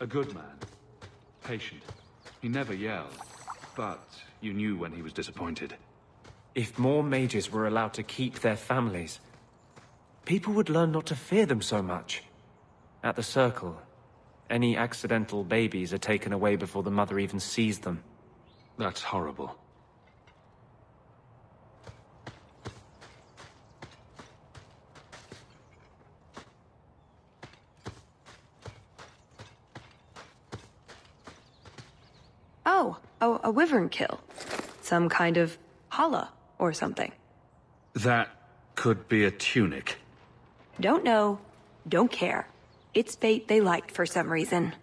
A good man. Patient. He never yelled, but you knew when he was disappointed. If more mages were allowed to keep their families, people would learn not to fear them so much. At the Circle, any accidental babies are taken away before the mother even sees them. That's horrible. Oh, a wyvern kill. Some kind of holla or something. That could be a tunic. Don't know, don't care. It's bait they liked for some reason.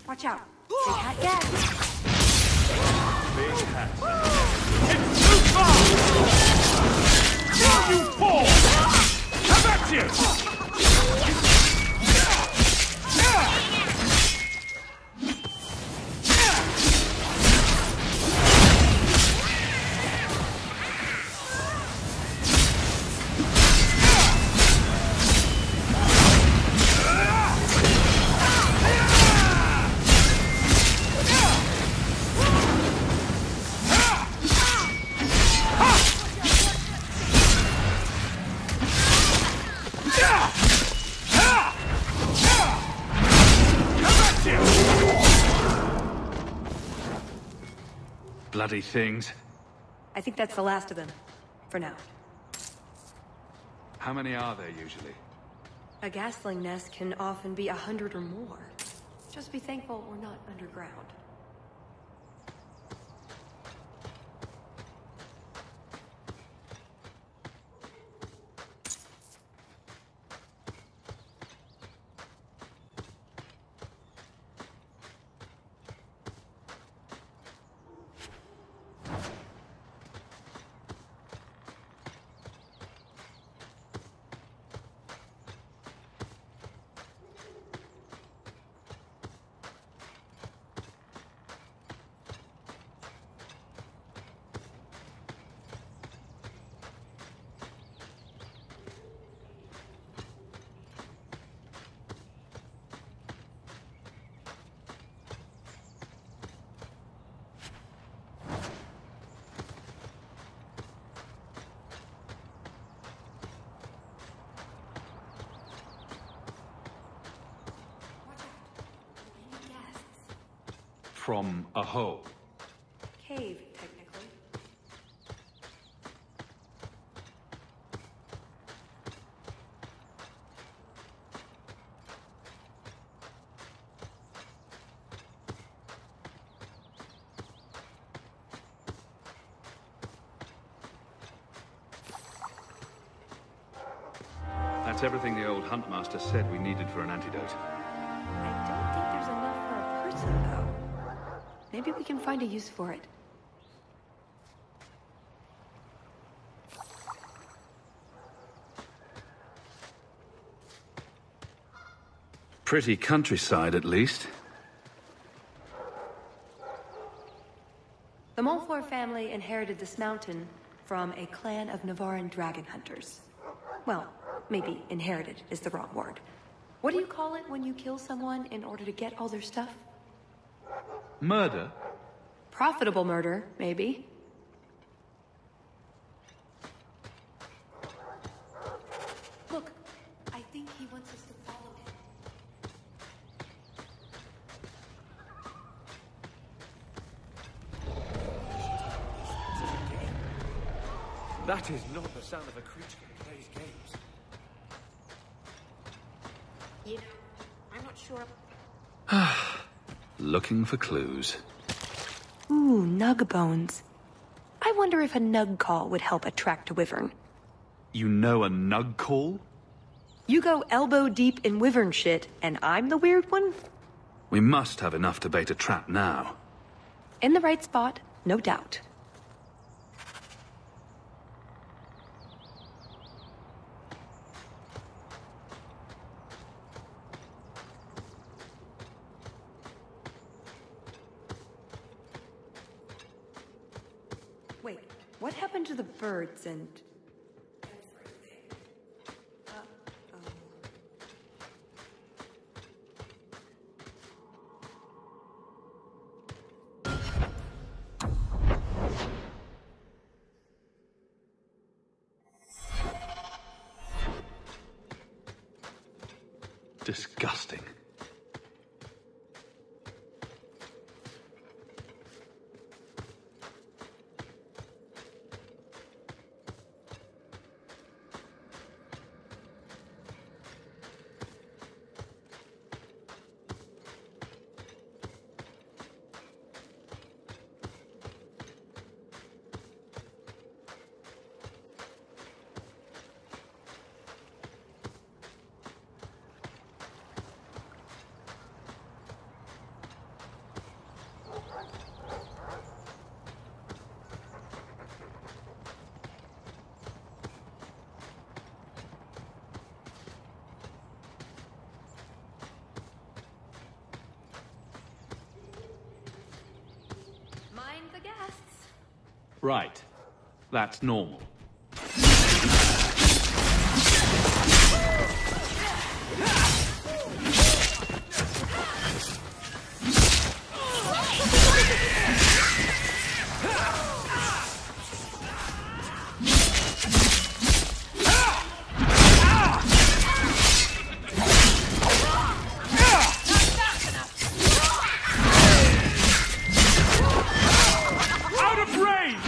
Watch out. Big hat gas. Big hat. It's too far! Now you fall! Come at you! Bloody things. I think that's the last of them. For now. How many are there usually? A gasling nest can often be 100 or more. Just be thankful we're not underground. From a hole. Cave, technically. That's everything the old Huntmaster said we needed for an antidote. I don't think there's enough for a person, though. Maybe we can find a use for it. Pretty countryside, at least. The Montfort family inherited this mountain from a clan of Navaran dragon hunters. Well, maybe inherited is the wrong word. What do you call it when you kill someone in order to get all their stuff? Murder? Profitable murder, maybe. Look, I think he wants us to follow him. That is not the sound of a creature that plays games. You know, I'm not sure. Looking for clues. Ooh, nug bones. I wonder if a nug call would help attract a wyvern. You know a nug call? You go elbow deep in wyvern shit, and I'm the weird one? We must have enough to bait a trap now. In the right spot, no doubt. What happened to the birds and... Disgusting. Mind the guests. Right. That's normal. Out of range!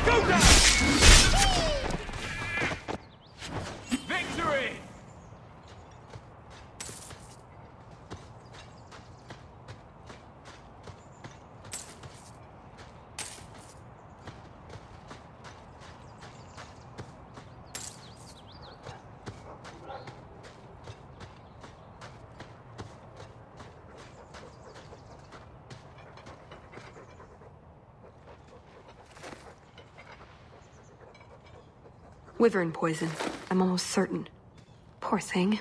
Go down! Victory! Wyvern poison. I'm almost certain. Poor thing.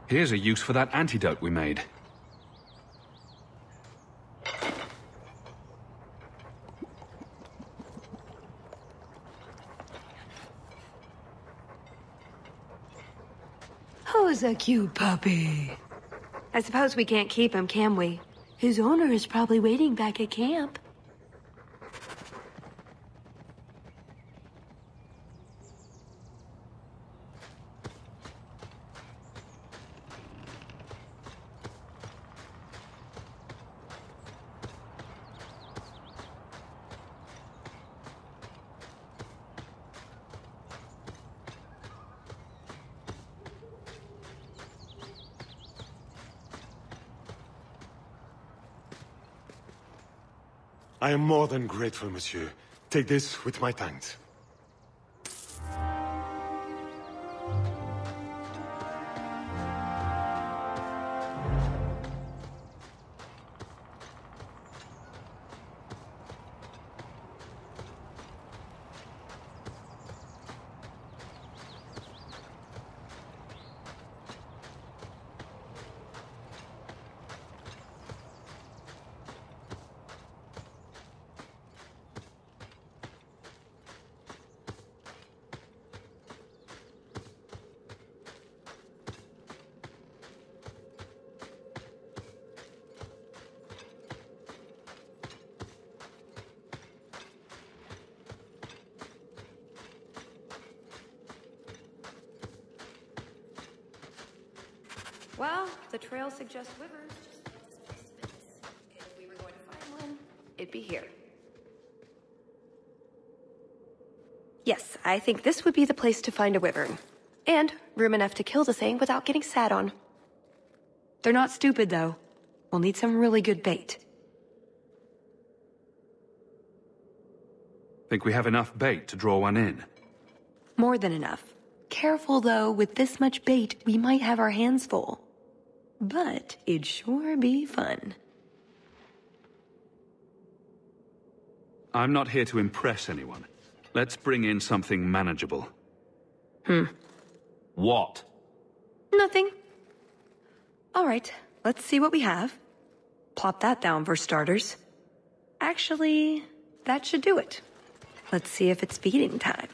Here's a use for that antidote we made. Who's a cute puppy? I suppose we can't keep him, can we? His owner is probably waiting back at camp. I am more than grateful, monsieur. Take this with my thanks. Well, the trail suggests wyverns. If we were going to find one, it'd be here. Yes, I think this would be the place to find a wyvern. And room enough to kill the thing without getting sat on. They're not stupid, though. We'll need some really good bait. Think we have enough bait to draw one in? More than enough. Careful, though, with this much bait, we might have our hands full. But it'd sure be fun. I'm not here to impress anyone. Let's bring in something manageable. Hmm. What? Nothing. All right, let's see what we have. Plop that down for starters. Actually, that should do it. Let's see if it's feeding time.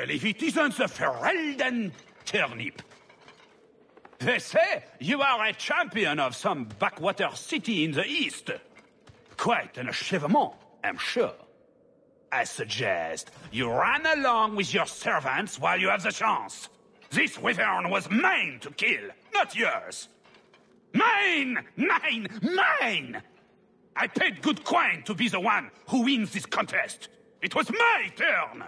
If it isn't the Ferelden turnip. They say you are a champion of some backwater city in the east. Quite an achievement, I'm sure. I suggest you run along with your servants while you have the chance. This wyvern was mine to kill, not yours. Mine! Mine! Mine! I paid good coin to be the one who wins this contest. It was my turn!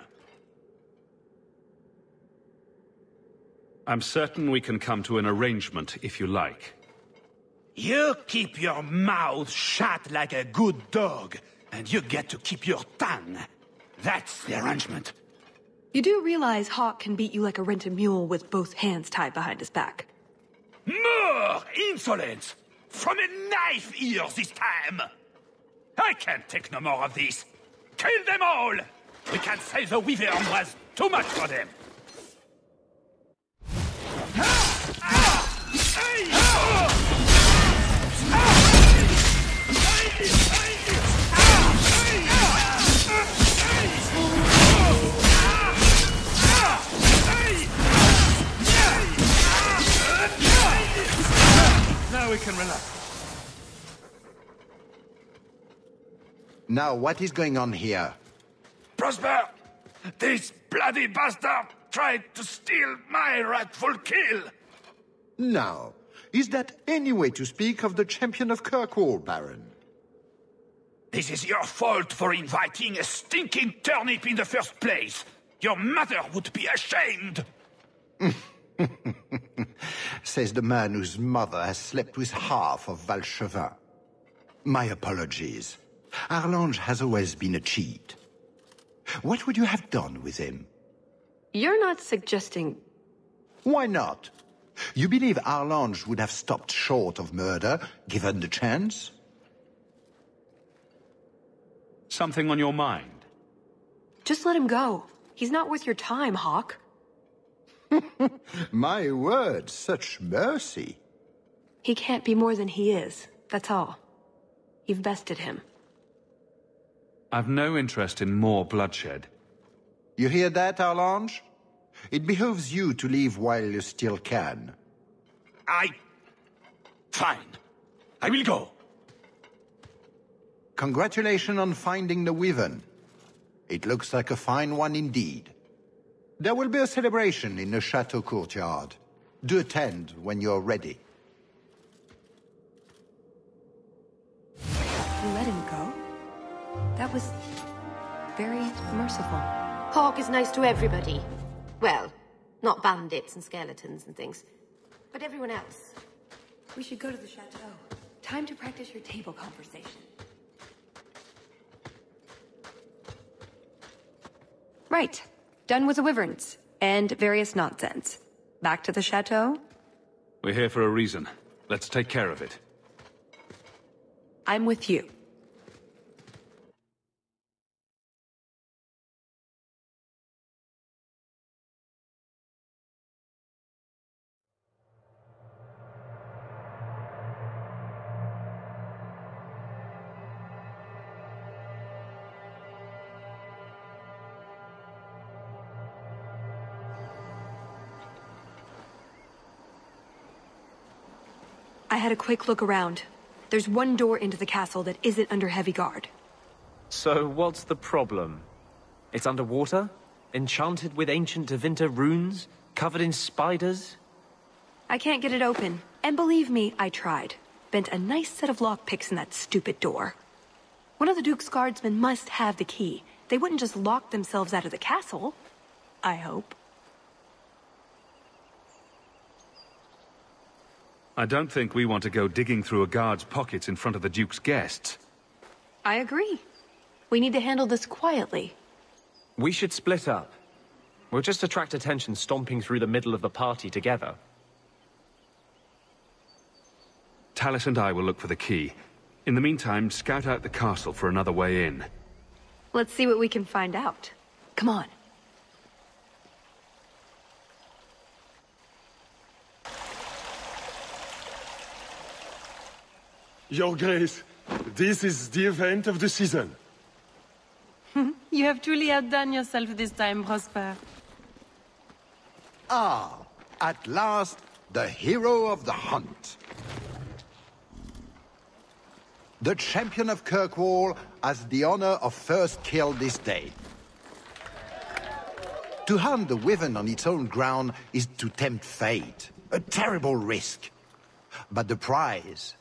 I'm certain we can come to an arrangement if you like. You keep your mouth shut like a good dog, and you get to keep your tongue. That's the arrangement. You do realize Hawk can beat you like a rented mule with both hands tied behind his back. More insolence! From a knife ear this time! I can't take no more of this. Kill them all! We can't say the wyvern was too much for them. Now we can relax. Now, what is going on here? Prosper! This bloody bastard tried to steal my rightful kill! Now, is that any way to speak of the champion of Kirkwall, Baron? This is your fault for inviting a stinking turnip in the first place. Your mother would be ashamed. Says the man whose mother has slept with half of Valchevin. My apologies. Arlange has always been a cheat. What would you have done with him? You're not suggesting... Why not? You believe Arlange would have stopped short of murder, given the chance? Something on your mind? Just let him go. He's not worth your time, Hawk. My word, such mercy. He can't be more than he is, that's all. You've bested him. I've no interest in more bloodshed. You hear that, Arlange? It behooves you to leave while you still can. Fine. I will go. Congratulations on finding the Wyvern. It looks like a fine one indeed. There will be a celebration in the chateau courtyard. Do attend when you're ready. You let him go? That was... very merciful. Hawk is nice to everybody. Well, not bandits and skeletons and things. But everyone else. We should go to the chateau. Time to practice your table conversation. Right. Done with the wyverns. And various nonsense. Back to the chateau? We're here for a reason. Let's take care of it. I'm with you. I had a quick look around. There's one door into the castle that isn't under heavy guard. So what's the problem? It's underwater? Enchanted with ancient Tevinter runes? Covered in spiders? I can't get it open. And believe me, I tried. Bent a nice set of lockpicks in that stupid door. One of the Duke's guardsmen must have the key. They wouldn't just lock themselves out of the castle. I hope. I don't think we want to go digging through a guard's pockets in front of the Duke's guests. I agree. We need to handle this quietly. We should split up. We'll just attract attention stomping through the middle of the party together. Tallis and I will look for the key. In the meantime, scout out the castle for another way in. Let's see what we can find out. Come on. Your Grace, this is the event of the season. You have truly outdone yourself this time, Prosper. Ah, at last, the hero of the hunt. The champion of Kirkwall has the honor of first kill this day. To hunt the Wyvern on its own ground is to tempt fate. A terrible risk. But the prize...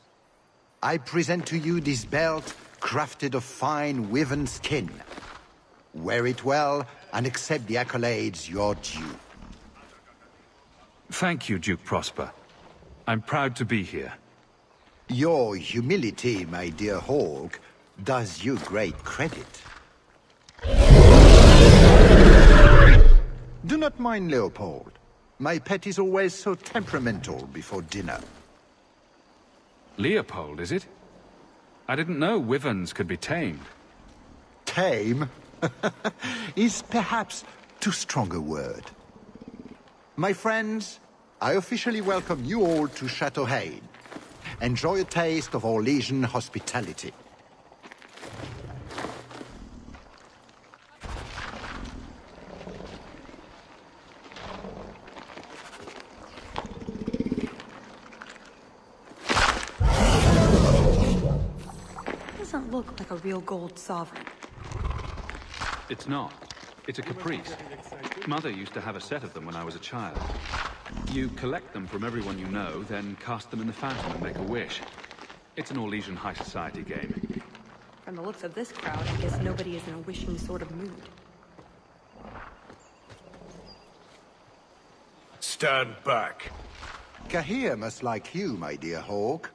I present to you this belt crafted of fine Wyvern skin. Wear it well and accept the accolades you're due. Thank you, Duke Prosper. I'm proud to be here. Your humility, my dear Hawke, does you great credit. Do not mind Leopold. My pet is always so temperamental before dinner. Leopold, is it? I didn't know wyverns could be tamed. Tame is perhaps too strong a word. My friends, I officially welcome you all to Chateau Hain. Enjoy a taste of Orlesian hospitality. Doesn't look like a real gold sovereign. It's not. It's a caprice. Mother used to have a set of them when I was a child. You collect them from everyone you know, then cast them in the fountain and make a wish. It's an Orlesian high society game. From the looks of this crowd, I guess nobody is in a wishing sort of mood. Stand back. Cahir must like you, my dear Hawke.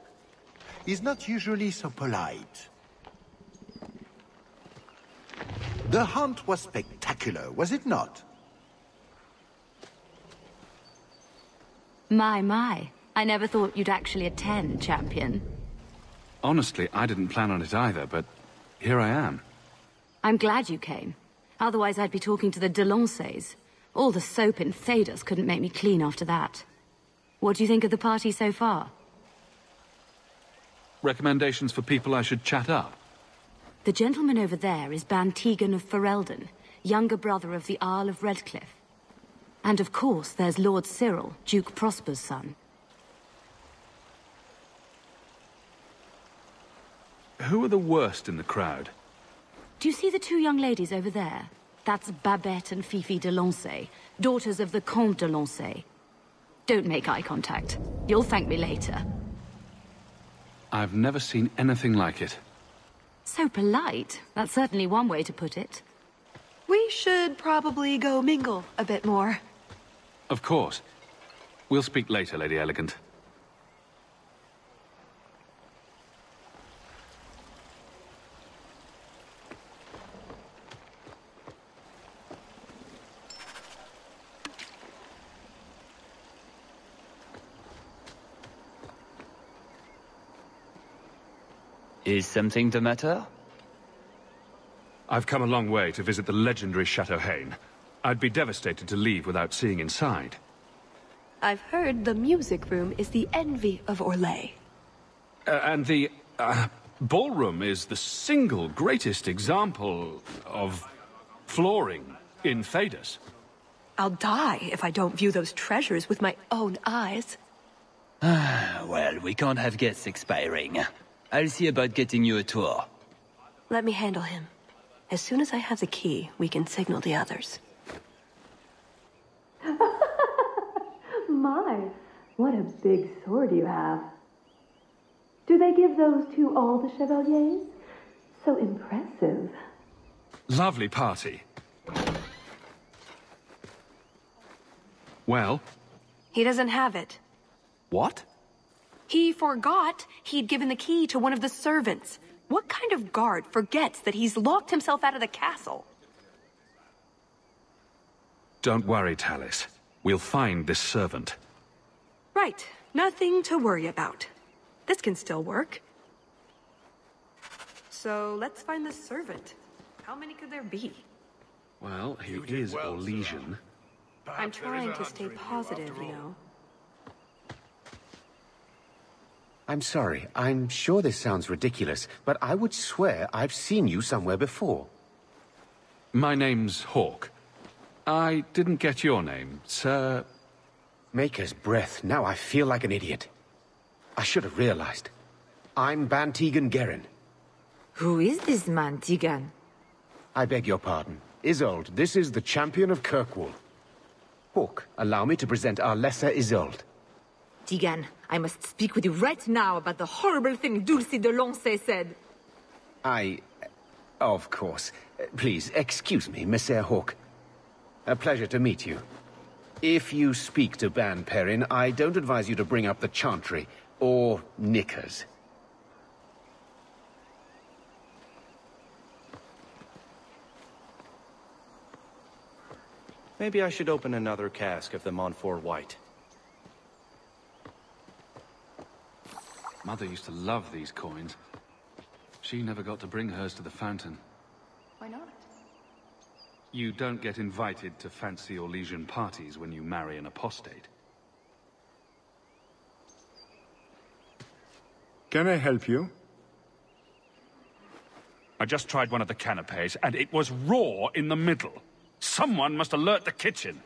He's not usually so polite. The hunt was spectacular, was it not? My. I never thought you'd actually attend, champion. Honestly, I didn't plan on it either, but here I am. I'm glad you came. Otherwise I'd be talking to the Delanceys. All the soap in Thedas couldn't make me clean after that. What do you think of the party so far? Recommendations for people I should chat up? The gentleman over there is Bantegan of Ferelden, younger brother of the Arl of Redcliffe. And of course, there's Lord Cyril, Duke Prosper's son. Who are the worst in the crowd? Do you see the two young ladies over there? That's Babette and Fifi de Lancey, daughters of the Comte de Lancey. Don't make eye contact. You'll thank me later. I've never seen anything like it. So polite. That's certainly one way to put it. We should probably go mingle a bit more. Of course. We'll speak later, Lady Elegant. Is something the matter? I've come a long way to visit the legendary Chateau Hain. I'd be devastated to leave without seeing inside. I've heard the music room is the envy of Orlais. And the ballroom is the single greatest example of flooring in Thedas. I'll die if I don't view those treasures with my own eyes. Well, we can't have guests expiring. I'll see about getting you a tour. Let me handle him. As soon as I have the key, we can signal the others. My, what a big sword you have. Do they give those to all the Chevaliers? So impressive. Lovely party. Well? He doesn't have it. What? He forgot he'd given the key to one of the servants. What kind of guard forgets that he's locked himself out of the castle? Don't worry, Tallis. We'll find this servant. Right. Nothing to worry about. This can still work. So, let's find the servant. How many could there be? Well, he is Orlesian. I'm trying to stay positive, you know. I'm sorry. I'm sure this sounds ridiculous, but I would swear I've seen you somewhere before. My name's Hawke. I didn't get your name, Sir... Maker's breath. Now I feel like an idiot. I should have realized. I'm Ban Tegan Gerin. Who is this man, Tegan? I beg your pardon. Isolde, this is the champion of Kirkwall. Hawke, allow me to present our lesser Isolde. Tegan, I must speak with you right now about the horrible thing Dulcie de Lancey said. Of course. Please, excuse me, Monsieur Hawke. A pleasure to meet you. If you speak to Ban Perrin, I don't advise you to bring up the Chantry, or knickers. Maybe I should open another cask of the Montfort White. Mother used to love these coins. She never got to bring hers to the fountain. Why not? You don't get invited to fancy Orlesian parties when you marry an apostate. Can I help you? I just tried one of the canapes, and it was raw in the middle. Someone must alert the kitchen.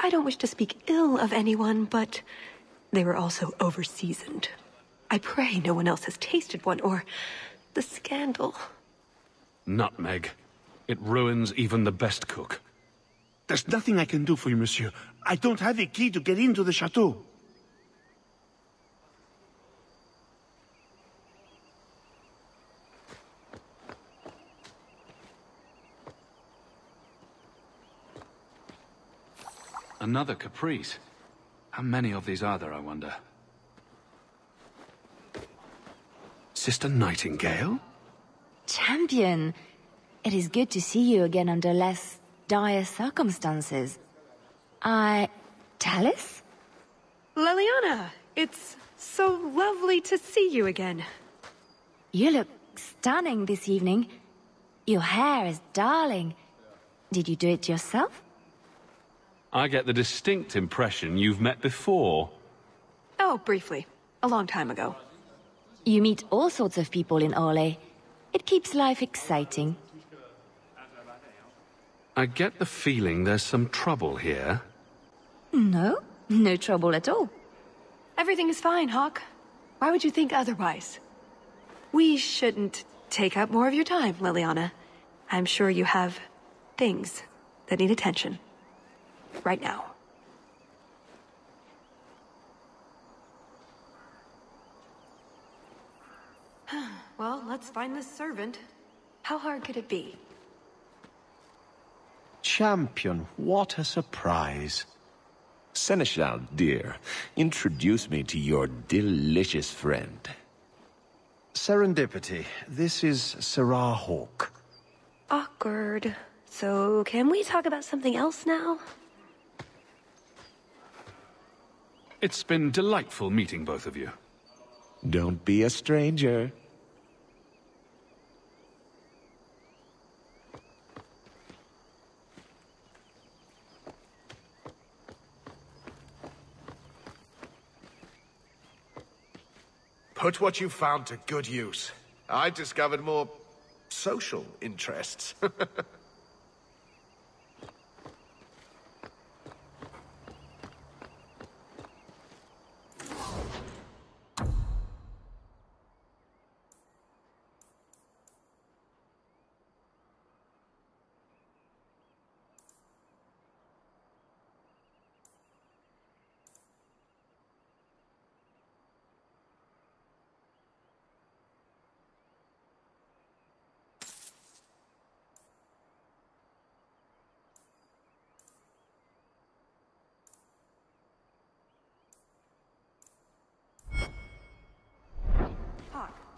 I don't wish to speak ill of anyone, but they were also over-seasoned. I pray no one else has tasted one, or the scandal. Nutmeg. It ruins even the best cook. There's nothing I can do for you, monsieur. I don't have a key to get into the chateau. Another caprice. How many of these are there, I wonder? Sister Nightingale? Champion! It is good to see you again under less dire circumstances. Tallis? Leliana, it's so lovely to see you again. You look stunning this evening. Your hair is darling. Did you do it yourself? I get the distinct impression you've met before. Oh, briefly. A long time ago. You meet all sorts of people in Orlais. It keeps life exciting. I get the feeling there's some trouble here. No, no trouble at all. Everything is fine, Hawke. Why would you think otherwise? We shouldn't take up more of your time, Leliana. I'm sure you have things that need attention. Right now. Well, let's find this servant. How hard could it be? Champion, what a surprise. Seneschal, dear, introduce me to your delicious friend. Serendipity. This is Sirrah Hawke. Awkward. So, can we talk about something else now? It's been delightful meeting both of you. Don't be a stranger. Put what you found to good use. I've discovered more social interests.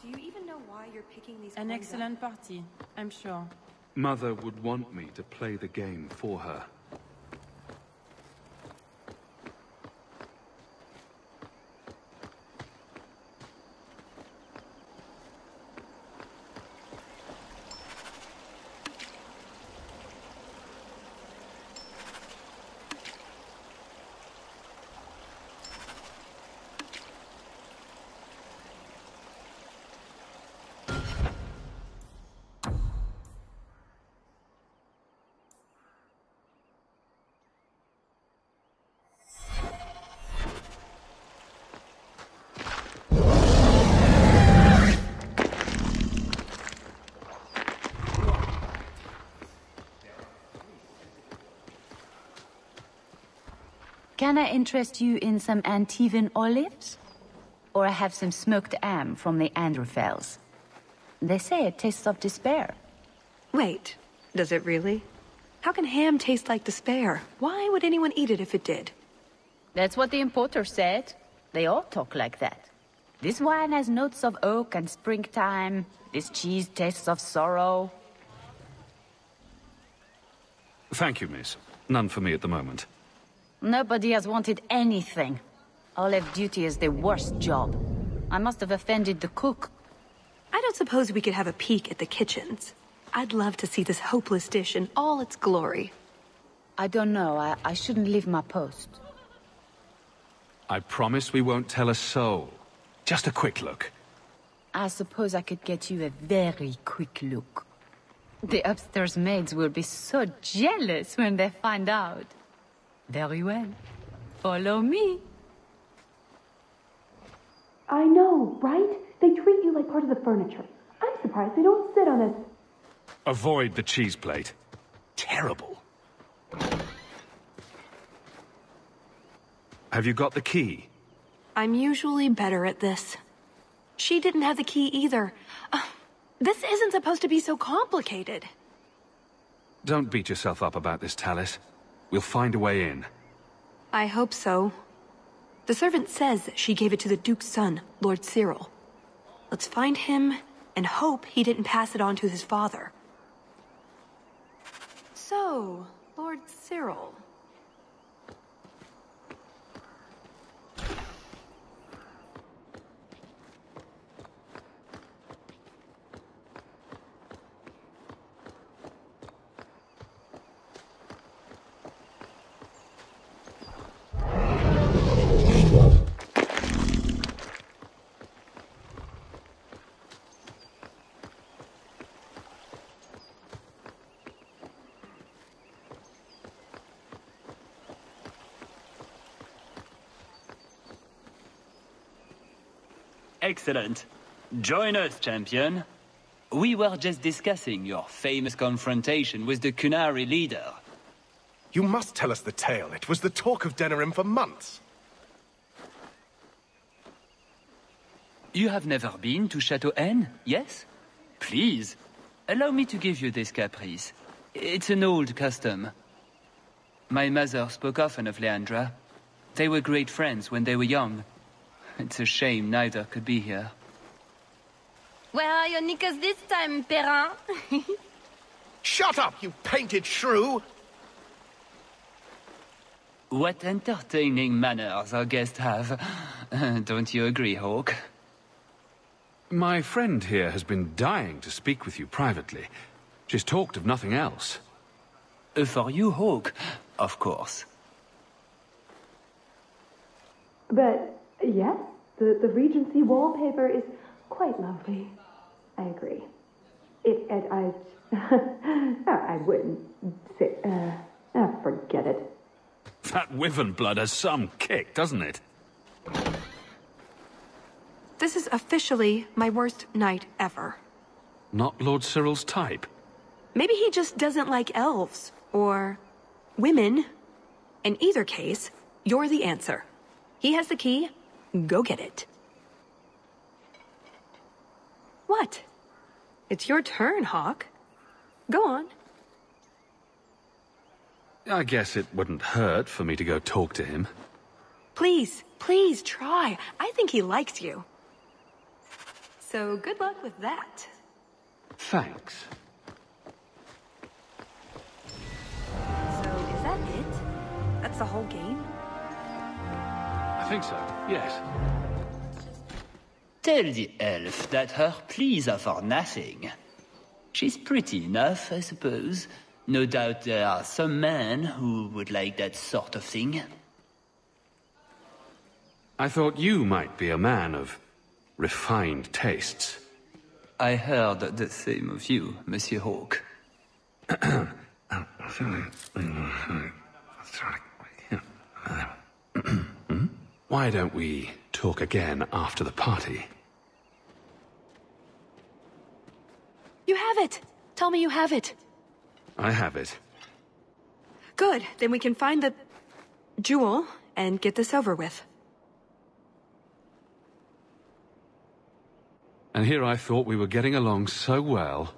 Do you even know why you're picking these An coins excellent party, I'm sure. Mother would want me to play the game for her. Can I interest you in some Antivan olives? Or I have some smoked ham from the Androfels. They say it tastes of despair. Wait, does it really? How can ham taste like despair? Why would anyone eat it if it did? That's what the importer said. They all talk like that. This wine has notes of oak and springtime. This cheese tastes of sorrow. Thank you, miss. None for me at the moment. Nobody has wanted anything. Olive duty is the worst job. I must have offended the cook. I don't suppose we could have a peek at the kitchens. I'd love to see this hopeless dish in all its glory. I don't know. I shouldn't leave my post. I promise we won't tell a soul. Just a quick look. I suppose I could get you a very quick look. The upstairs maids will be so jealous when they find out. Very well. Follow me. I know, right? They treat you like part of the furniture. I'm surprised they don't sit on it. Avoid the cheese plate. Terrible. Have you got the key? I'm usually better at this. She didn't have the key either. This isn't supposed to be so complicated. Don't beat yourself up about this, Tallis. We'll find a way in. I hope so. The servant says she gave it to the Duke's son, Lord Cyril. Let's find him and hope he didn't pass it on to his father. So, Lord Cyril. Excellent. Join us, champion. We were just discussing your famous confrontation with the Qunari leader. You must tell us the tale. It was the talk of Denerim for months. You have never been to Chateau N, yes? Please, allow me to give you this caprice. It's an old custom. My mother spoke often of Leandra. They were great friends when they were young. It's a shame neither could be here. Where are your knickers this time, Perrin? Shut up, you painted shrew! What entertaining manners our guests have. Don't you agree, Hawke? My friend here has been dying to speak with you privately. She's talked of nothing else. For you, Hawke, of course. But, yes, the Regency wallpaper is quite lovely. I agree. I wouldn't say, forget it. That wyvern blood has some kick, doesn't it? This is officially my worst night ever. Not Lord Cyril's type. Maybe he just doesn't like elves, or women. In either case, you're the answer. He has the key. Go get it. What? It's your turn, Hawke. Go on. I guess it wouldn't hurt for me to go talk to him. Please, please try. I think he likes you. So good luck with that. Thanks. So is that it? That's the whole game? I think so, yes. Tell the elf that her pleas are for nothing. She's pretty enough, I suppose. No doubt there are some men who would like that sort of thing. I thought you might be a man of refined tastes. I heard the same of you, Monsieur Hawke. Why don't we talk again after the party? You have it! Tell me you have it. I have it. Good, then we can find the jewel and get this over with. And here I thought we were getting along so well.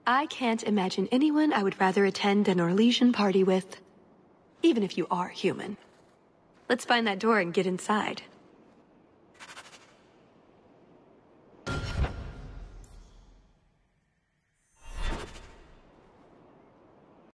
I can't imagine anyone I would rather attend an Orlesian party with. Even if you are human. Let's find that door and get inside.